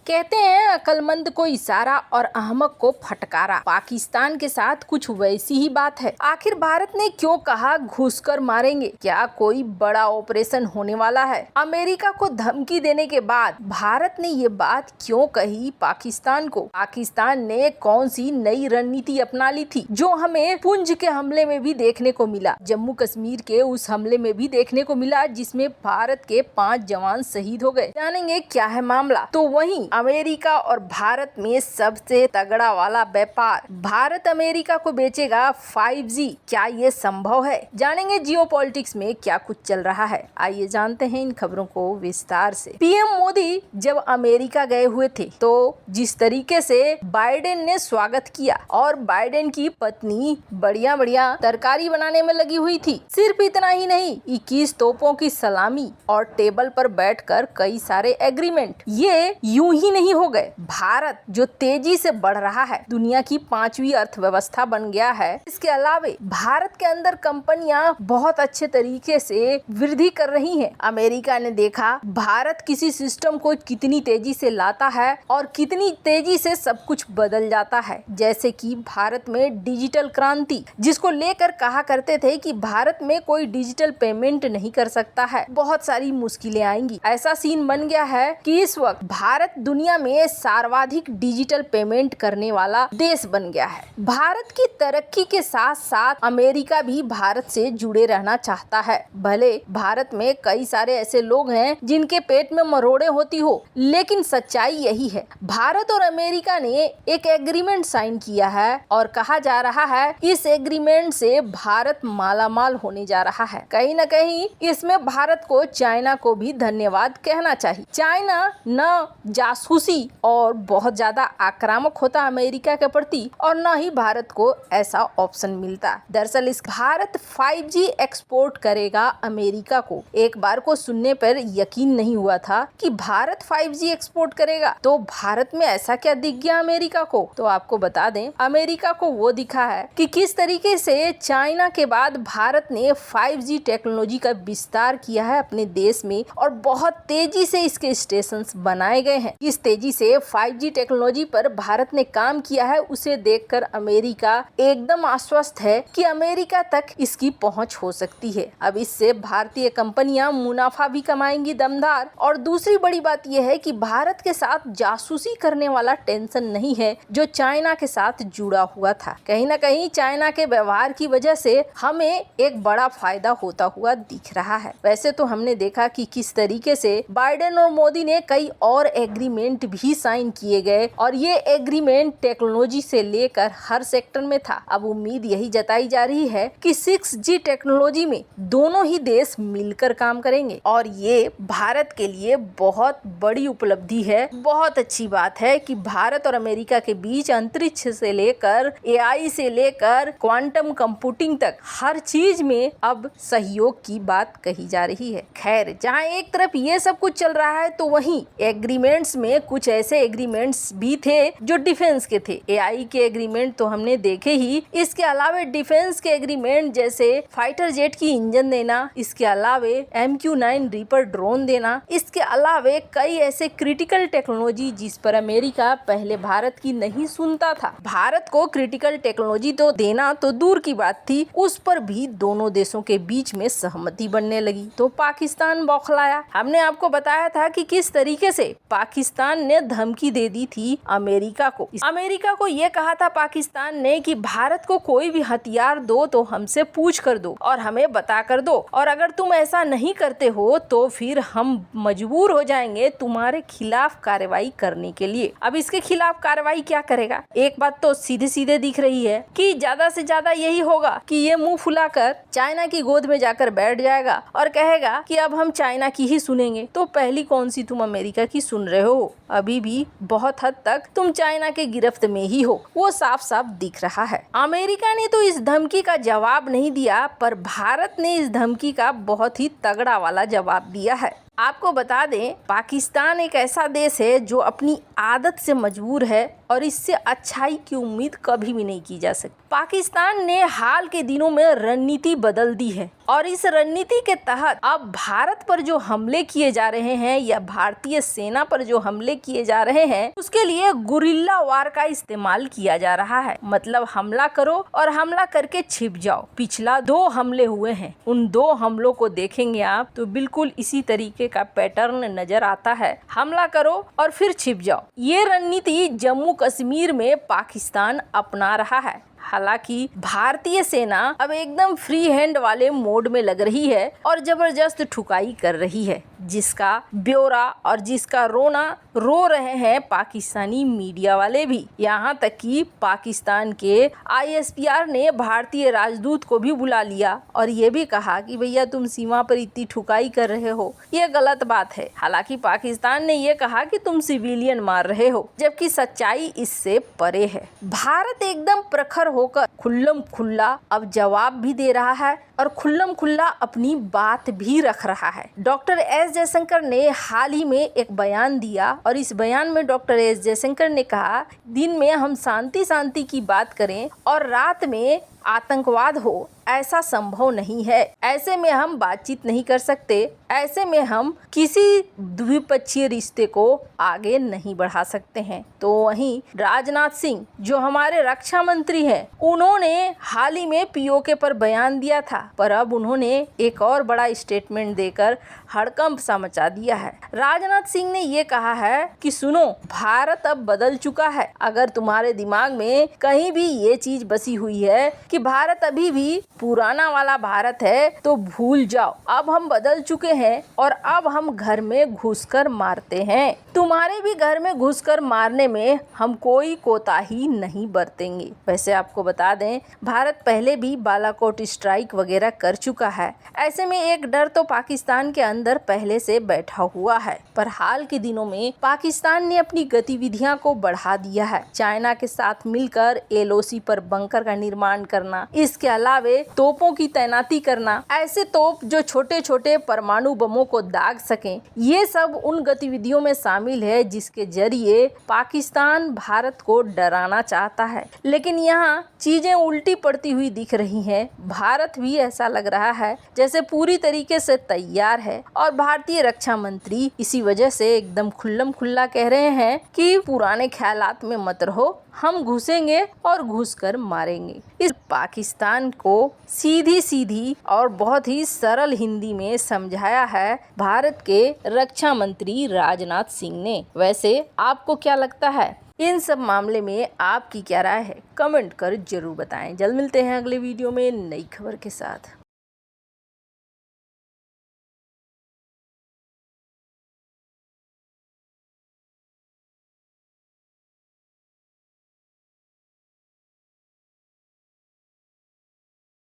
कहते हैं अक्लमंद को इशारा और अहमक को फटकारा। पाकिस्तान के साथ कुछ वैसी ही बात है। आखिर भारत ने क्यों कहा घुसकर मारेंगे? क्या कोई बड़ा ऑपरेशन होने वाला है? अमेरिका को धमकी देने के बाद भारत ने ये बात क्यों कही पाकिस्तान को? पाकिस्तान ने कौन सी नई रणनीति अपना ली थी जो हमें पुंछ के हमले में भी देखने को मिला, जम्मू कश्मीर के उस हमले में भी देखने को मिला जिसमें भारत के 5 जवान शहीद हो गए। जानेंगे क्या है मामला। तो वहीं अमेरिका और भारत में सबसे तगड़ा वाला व्यापार, भारत अमेरिका को बेचेगा 5G, क्या ये संभव है? जानेंगे जियोपॉलिटिक्स में क्या कुछ चल रहा है। आइए जानते हैं इन खबरों को विस्तार से। पीएम मोदी जब अमेरिका गए हुए थे तो जिस तरीके से बाइडेन ने स्वागत किया और बाइडेन की पत्नी बढ़िया बढ़िया तरकारी बनाने में लगी हुई थी। सिर्फ इतना ही नहीं, 21 तोपों की सलामी और टेबल पर बैठकर कई सारे एग्रीमेंट। ये यूं ही नहीं हो गए। भारत जो तेजी से बढ़ रहा है, दुनिया की 5वीं अर्थव्यवस्था बन गया है। इसके अलावे भारत के अंदर कंपनियां बहुत अच्छे तरीके से वृद्धि कर रही हैं। अमेरिका ने देखा भारत किसी सिस्टम को कितनी तेजी से लाता है और कितनी तेजी से सब कुछ बदल जाता है। जैसे कि भारत में डिजिटल क्रांति, जिसको लेकर कहा करते थे कि भारत में कोई डिजिटल पेमेंट नहीं कर सकता है, बहुत सारी मुश्किलें आएंगी। ऐसा सीन बन गया है कि इस वक्त भारत दुनिया में सर्वाधिक डिजिटल पेमेंट करने वाला देश बन गया है। भारत की तरक्की के साथ साथ अमेरिका भी भारत से जुड़े रहना चाहता है। भले भारत में कई सारे ऐसे लोग हैं जिनके पेट में मरोड़े होती हो, लेकिन सच्चाई यही है। भारत और अमेरिका ने एक एग्रीमेंट साइन किया है और कहा जा रहा है इस एग्रीमेंट से भारत मालामाल होने जा रहा है। कहीं न कहीं इसमें भारत को चाइना को भी धन्यवाद कहना चाहिए। चाइना न जासूसी और बहुत ज्यादा आक्रामक होता अमेरिका के प्रति और न ही भारत को ऐसा ऑप्शन मिलता। दरअसल इस भारत 5G एक्सपोर्ट करेगा अमेरिका को। एक बार को सुनने पर यकीन नहीं हुआ था कि भारत 5G एक्सपोर्ट करेगा। तो भारत में ऐसा क्या दिख गया अमेरिका को? तो आपको बता दें, अमेरिका को वो दिखा है कि किस तरीके से चाइना के बाद भारत ने 5G टेक्नोलॉजी का विस्तार किया है अपने देश में और बहुत तेजी से इसके स्टेशन बनाए गए हैं। इस तेजी से 5G टेक्नोलॉजी पर भारत ने काम किया है, उसे देखकर अमेरिका एकदम आश्वस्त है कि अमेरिका तक इसकी पहुंच हो सकती है। अब इससे भारतीय कंपनियां मुनाफा भी कमाएंगी दमदार। और दूसरी बड़ी बात यह है कि भारत के साथ जासूसी करने वाला टेंशन नहीं है जो चाइना के साथ जुड़ा हुआ था। कहीं न कहीं चाइना के व्यवहार की वजह से हमें एक बड़ा फायदा होता हुआ दिख रहा है। वैसे तो हमने देखा कि किस तरीके से बाइडेन और मोदी ने कई और एग्रीमेंट भी साइन किए गए और ये एग्रीमेंट टेक्नोलॉजी से लेकर हर सेक्टर में था। अब उम्मीद यही जताई जा रही है कि 6G टेक्नोलॉजी में दोनों ही देश मिलकर काम करेंगे और ये भारत के लिए बहुत बड़ी उपलब्धि है। बहुत अच्छी बात है कि भारत और अमेरिका के बीच अंतरिक्ष से लेकर AI से लेकर क्वांटम कंप्यूटिंग तक हर चीज में अब सहयोग की बात कही जा रही है। खैर, जहाँ एक तरफ ये सब कुछ चल रहा है तो वहीं एग्रीमेंट्स में कुछ ऐसे एग्रीमेंट्स भी थे जो डिफेंस के थे। AI के एग्रीमेंट तो हमने देखे ही, इसके अलावे डिफेंस के एग्रीमेंट जैसे फाइटर जेट की इंजन देना, इसके अलावे MQ-9 रीपर ड्रोन देना, इसके अलावे कई ऐसे क्रिटिकल टेक्नोलॉजी जिस पर अमेरिका पहले भारत की नहीं सुनता था। भारत को क्रिटिकल टेक्नोलॉजी तो देना तो दूर की बात थी, उस पर भी दोनों देशों के बीच में सहमति बनने लगी तो पाकिस्तान बौखलाया। हमने आपको बताया था कि किस तरीके से पाकिस्तान ने धमकी दे दी थी अमेरिका को। अमेरिका को ये कहा था पाकिस्तान ने कि भारत को कोई भी हथियार दो तो हमसे पूछ कर दो और हमें बता कर दो, और अगर तुम ऐसा नहीं करते हो तो फिर हम मजबूर हो जाएंगे तुम्हारे खिलाफ कार्रवाई करने के लिए। अब इसके खिलाफ कार्रवाई क्या करेगा? एक बात तो सीधे सीधे दिख रही है कि ज्यादा से ज्यादा यही होगा कि ये मुंह फुलाकर चाइना की गोद में जाकर बैठ जाएगा और कहेगा कि अब हम चाइना की ही सुनेंगे। तो पहली कौन सी तुम अमेरिका की सुन रहे हो? अभी भी बहुत हद तक तुम चाइना के गिरफ्त में ही हो, वो साफ साफ दिख रहा है। अमेरिका ने तो इस धमकी का जवाब नहीं दिया, पर भारत ने इस धमकी का बहुत ही तगड़ा वाला जवाब दिया है। आपको बता दें, पाकिस्तान एक ऐसा देश है जो अपनी आदत से मजबूर है और इससे अच्छाई की उम्मीद कभी भी नहीं की जा सकती। पाकिस्तान ने हाल के दिनों में रणनीति बदल दी है और इस रणनीति के तहत अब भारत पर जो हमले किए जा रहे हैं या भारतीय सेना पर जो हमले किए जा रहे हैं उसके लिए गुरिल्ला वार का इस्तेमाल किया जा रहा है। मतलब हमला करो और हमला करके छिप जाओ। पिछला 2 हमले हुए हैं, उन 2 हमलों को देखेंगे आप तो बिल्कुल इसी तरीके का पैटर्न नजर आता है। हमला करो और फिर छिप जाओ। ये रणनीति जम्मू कश्मीर में पाकिस्तान अपना रहा है। हालांकि भारतीय सेना अब एकदम फ्री हैंड वाले मोड में लग रही है और जबरदस्त ठुकाई कर रही है, जिसका ब्यौरा और जिसका रोना रो रहे हैं पाकिस्तानी मीडिया वाले भी। यहाँ तक कि पाकिस्तान के ISPR ने भारतीय राजदूत को भी बुला लिया और ये भी कहा कि भैया तुम सीमा पर इतनी ठुकाई कर रहे हो, ये गलत बात है। हालांकि पाकिस्तान ने ये कहा कि तुम सिविलियन मार रहे हो, जबकि सच्चाई इससे परे है। भारत एकदम प्रखर होकर खुल्लम खुल्ला अब जवाब भी दे रहा है और खुल्लम खुल्ला अपनी बात भी रख रहा है। डॉक्टर एस जयशंकर ने हाल ही में एक बयान दिया और इस बयान में डॉक्टर एस जयशंकर ने कहा, दिन में हम शांति की बात करें और रात में आतंकवाद हो, ऐसा संभव नहीं है। ऐसे में हम बातचीत नहीं कर सकते। ऐसे में हम किसी द्विपक्षीय रिश्ते को आगे नहीं बढ़ा सकते हैं। तो वहीं राजनाथ सिंह जो हमारे रक्षा मंत्री हैं, उन्होंने हाल ही में POK पर बयान दिया था, पर अब उन्होंने एक और बड़ा स्टेटमेंट देकर हड़कंप सा मचा दिया है। राजनाथ सिंह ने ये कहा है कि सुनो, भारत अब बदल चुका है। अगर तुम्हारे दिमाग में कहीं भी ये चीज बसी हुई है कि भारत अभी भी पुराना वाला भारत है तो भूल जाओ। अब हम बदल चुके हैं और अब हम घर में घुसकर मारते हैं। तुम्हारे भी घर में घुसकर मारने में हम कोई कोताही नहीं बरतेंगे। वैसे आपको बता दें, भारत पहले भी बालाकोट स्ट्राइक वगैरह कर चुका है। ऐसे में एक डर तो पाकिस्तान के अंदर पहले से बैठा हुआ है। पर हाल के दिनों में पाकिस्तान ने अपनी गतिविधियां को बढ़ा दिया है। चाइना के साथ मिलकर LOC पर बंकर का निर्माण करना, इसके अलावे तोपों की तैनाती करना, ऐसे तोप जो छोटे छोटे परमाणु बमों को दाग सकें, ये सब उन गतिविधियों में शामिल है जिसके जरिए पाकिस्तान भारत को डराना चाहता है। लेकिन यहाँ चीजें उल्टी पड़ती हुई दिख रही हैं। भारत भी ऐसा लग रहा है जैसे पूरी तरीके से तैयार है और भारतीय रक्षा मंत्री इसी वजह से एकदम खुल्लम खुल्ला कह रहे हैं कि पुराने ख्यालात में मत रहो, हम घुसेंगे और घुसकर मारेंगे। इस पाकिस्तान को सीधी और बहुत ही सरल हिंदी में समझाया है भारत के रक्षा मंत्री राजनाथ सिंह ने। वैसे आपको क्या लगता है इन सब मामले में, आपकी क्या राय है? कमेंट कर जरूर बताएं। जल्द मिलते हैं अगले वीडियो में नई खबर के साथ।